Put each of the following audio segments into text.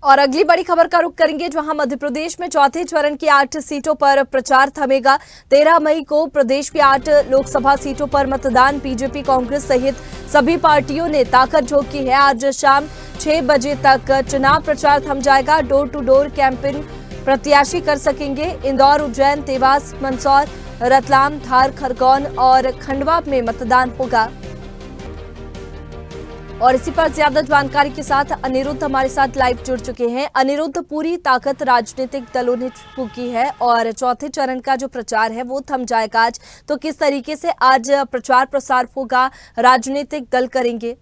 और अगली बड़ी खबर का रुख करेंगे, जहां मध्य प्रदेश में चौथे चरण की 8 सीटों पर प्रचार थमेगा। 13 मई को प्रदेश की 8 लोकसभा सीटों पर मतदान। बीजेपी, कांग्रेस सहित सभी पार्टियों ने ताकत झोंकी है। आज शाम 6 बजे तक चुनाव प्रचार थम जाएगा। डोर टू डोर कैंपेन प्रत्याशी कर सकेंगे। इंदौर, उज्जैन, देवास, मंदसौर, रतलाम, धार, खरगोन और खंडवा में मतदान होगा। और इसी पर ज्यादा जानकारी के साथ अनिरुद्ध हमारे साथ लाइव जुड़ चुके हैं। अनिरुद्ध, पूरी ताकत राजनीतिक दलों ने फूंकी है और चौथे चरण का जो प्रचार है वो थम जाएगा आज। तो किस तरीके से आज प्रचार प्रसार होगा, राजनीतिक दल करेंगे?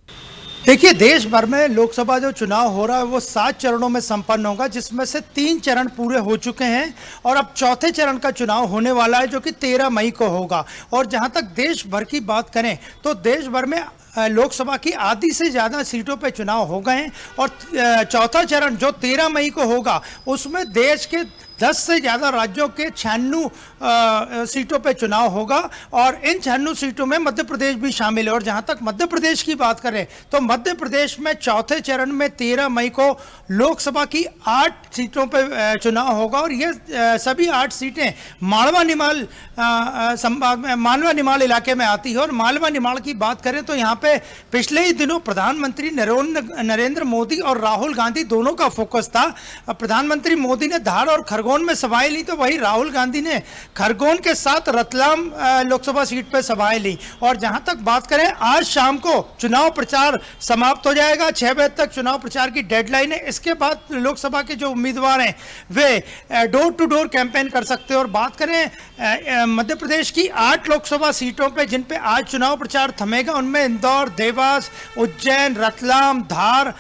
देखिए, देश भर में लोकसभा जो चुनाव हो रहा है वो 7 चरणों में संपन्न होगा, जिसमें से 3 चरण पूरे हो चुके हैं और अब चौथे चरण का चुनाव होने वाला है, जो कि 13 मई को होगा। और जहां तक देश भर की बात करें तो देश भर में लोकसभा की आधी से ज़्यादा सीटों पे चुनाव हो गए हैं और चौथा चरण जो 13 मई को होगा उसमें देश के 10 से ज़्यादा राज्यों के 96 सीटों पे चुनाव होगा और इन 96 सीटों में मध्य प्रदेश भी शामिल है। और जहां तक मध्य प्रदेश की बात करें तो मध्य प्रदेश में चौथे चरण में 13 मई को लोकसभा की 8 सीटों पे चुनाव होगा और ये सभी 8 सीटें मालवा निमाड़ संभाग में, मालवा निमाड़ इलाके में आती है। और मालवा निमाड़ की बात करें तो यहाँ पे पिछले ही दिनों प्रधानमंत्री नरेंद्र मोदी और राहुल गांधी दोनों का फोकस था। प्रधानमंत्री मोदी ने धार और खरगोन में सभाएं ली, तो वही राहुल गांधी ने खरगोन के साथ रतलाम लोकसभा सीट पर सभाएं ली। और जहां तक बात करें, आज शाम को चुनाव प्रचार समाप्त हो जाएगा। 6 बजे तक चुनाव प्रचार की डेडलाइन है। इसके बाद लोकसभा के जो उम्मीदवार हैं वे डोर टू डोर कैंपेन कर सकते हैं। और बात करें मध्य प्रदेश की 8 लोकसभा सीटों पे जिन पे आज चुनाव प्रचार थमेगा, उनमें इंदौर, देवास, उज्जैन, रतलाम, धार,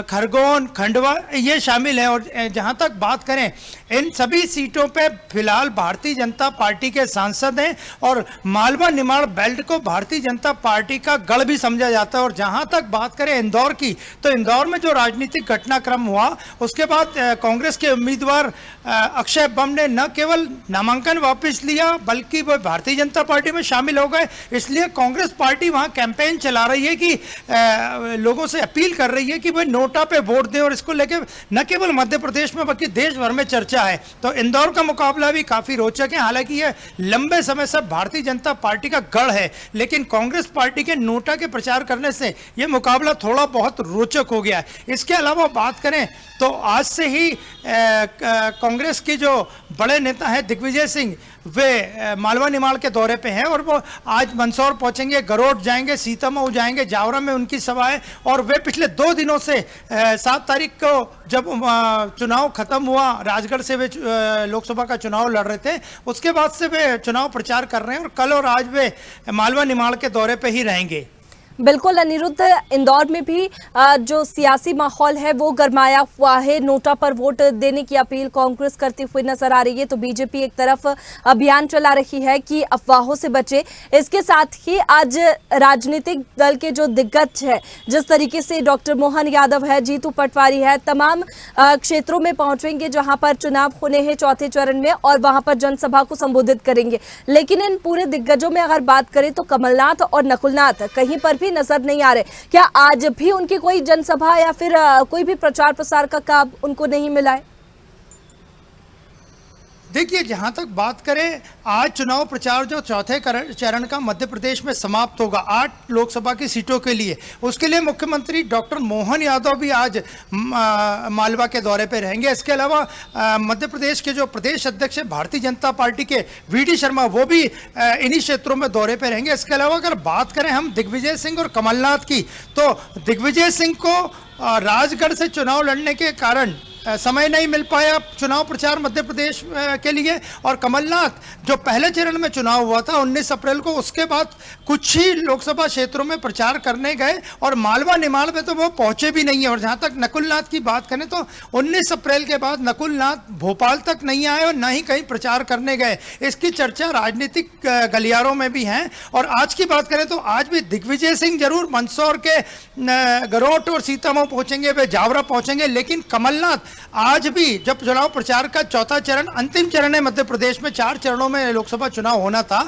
खरगोन, खंडवा ये शामिल है। और जहां तक बात करें, इन सभी सीटों पे फिलहाल भारतीय जनता पार्टी के सांसद हैं और मालवा निमाड़ बेल्ट को भारतीय जनता पार्टी का गढ़ भी समझा जाता है। और जहां तक बात करें इंदौर की, तो इंदौर में जो राजनीतिक घटनाक्रम हुआ उसके बाद कांग्रेस के उम्मीदवार अक्षय बम ने न केवल नामांकन वापस लिया बल्कि वो भारतीय जनता पार्टी में शामिल हो गए। इसलिए कांग्रेस पार्टी वहां कैंपेन चला रही है कि लोगों से अपील कर रही है कि भाई नोटा पे वोट दें। और इसको लेकर न केवल मध्य प्रदेश में बल्कि देश भर में चर्चा है। तो इंदौर का मुकाबला भी काफी रोचक है। हालांकि यह लंबे समय से भारतीय जनता पार्टी का गढ़ है, लेकिन कांग्रेस पार्टी के नोटा के प्रचार करने से यह मुकाबला थोड़ा बहुत रोचक हो गया है। इसके अलावा बात करें तो आज से ही कांग्रेस के जो बड़े नेता हैं दिग्विजय सिंह, वे मालवा निमाड़ के दौरे पे हैं और वो आज मंदसौर पहुंचेंगे, गरोट जाएंगे, सीतामऊ जाएंगे, जावरा में उनकी सभा है। और वे पिछले 2 दिनों से 7 तारीख को जब चुनाव खत्म हुआ, राजगढ़ से वे लोकसभा का चुनाव लड़ रहे थे, उसके बाद से वे चुनाव प्रचार कर रहे हैं और कल और आज वे मालवा निमाड़ के दौरे पे ही रहेंगे। बिल्कुल अनिरुद्ध, इंदौर में भी जो सियासी माहौल है वो गरमाया हुआ है। नोटा पर वोट देने की अपील कांग्रेस करती हुई नजर आ रही है, तो बीजेपी एक तरफ अभियान चला रही है कि अफवाहों से बचे। इसके साथ ही आज राजनीतिक दल के जो दिग्गज है, जिस तरीके से डॉक्टर मोहन यादव है, जीतू पटवारी है, तमाम क्षेत्रों में पहुंचेंगे जहां पर चुनाव होने हैं चौथे चरण में और वहां पर जनसभा को संबोधित करेंगे। लेकिन इन पूरे दिग्गजों में अगर बात करें तो कमलनाथ और नकुलनाथ कहीं पर भी नजर नहीं आ रहे। क्या आज भी उनकी कोई जनसभा या फिर कोई भी प्रचार प्रसार का काम उनको नहीं मिला है? देखिए, जहां तक बात करें, आज चुनाव प्रचार जो चौथे चरण का मध्य प्रदेश में समाप्त होगा 8 लोकसभा की सीटों के लिए, उसके लिए मुख्यमंत्री डॉक्टर मोहन यादव भी आज मालवा के दौरे पे रहेंगे। इसके अलावा मध्य प्रदेश के जो प्रदेश अध्यक्ष है भारतीय जनता पार्टी के वीडी शर्मा, वो भी इन्हीं क्षेत्रों में दौरे पे रहेंगे। इसके अलावा अगर बात करें हम दिग्विजय सिंह और कमलनाथ की, तो दिग्विजय सिंह को राजगढ़ से चुनाव लड़ने के कारण समय नहीं मिल पाया चुनाव प्रचार मध्य प्रदेश के लिए। और कमलनाथ जो पहले चरण में चुनाव हुआ था 19 अप्रैल को, उसके बाद कुछ ही लोकसभा क्षेत्रों में प्रचार करने गए और मालवा निमाड़ में तो वो पहुंचे भी नहीं है। और जहां तक नकुलनाथ की बात करें तो 19 अप्रैल के बाद नकुलनाथ भोपाल तक नहीं आए और न ही कहीं प्रचार करने गए। इसकी चर्चा राजनीतिक गलियारों में भी है। और आज की बात करें तो आज भी दिग्विजय सिंह जरूर मंदसौर के गरोट और सीतामऊ पहुंचेंगे, वे जावरा पहुंचेंगे, लेकिन कमलनाथ आज भी जब चुनाव प्रचार का चौथा चरण, अंतिम चरण है मध्य प्रदेश में, 4 चरणों में लोकसभा चुनाव होना था,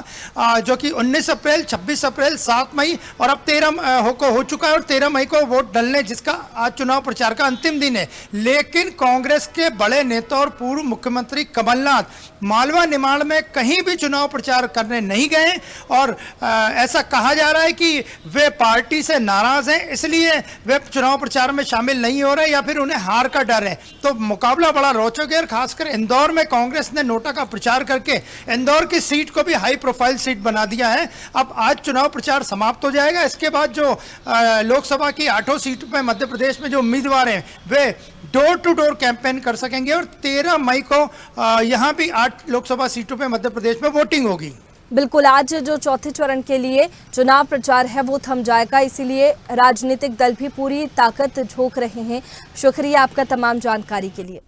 जो कि 19 अप्रैल, 26 26 अप्रैल, 7 मई और अब 13 को हो चुका है और 13 मई को वोट डलने, जिसका आज चुनाव प्रचार का अंतिम दिन है। लेकिन कांग्रेस के बड़े नेता और पूर्व मुख्यमंत्री कमलनाथ मालवा निमाड़ में कहीं भी चुनाव प्रचार करने नहीं गए और ऐसा कहा जा रहा है कि वे पार्टी से नाराज हैं, इसलिए वे चुनाव प्रचार में शामिल नहीं हो रहे या फिर उन्हें हार का डर है। तो मुकाबला बड़ा रोचक है और खासकर इंदौर में कांग्रेस ने नोटा का प्रचार करके इंदौर की सीट को भी हाई प्रोफाइल सीट बना दिया है। अब आज चुनाव प्रचार समाप्त हो जाएगा। इसके बाद जो लोकसभा की 8 सीटों पर मध्य प्रदेश में जो उम्मीदवार हैं वे डोर टू डोर कैंपेन कर सकेंगे और 13 मई को यहां भी 8 लोकसभा सीटों पर मध्य प्रदेश में वोटिंग होगी। बिल्कुल, आज जो चौथे चरण के लिए चुनाव प्रचार है वो थम जाएगा, इसीलिए राजनीतिक दल भी पूरी ताकत झोंक रहे हैं। शुक्रिया आपका तमाम जानकारी के लिए।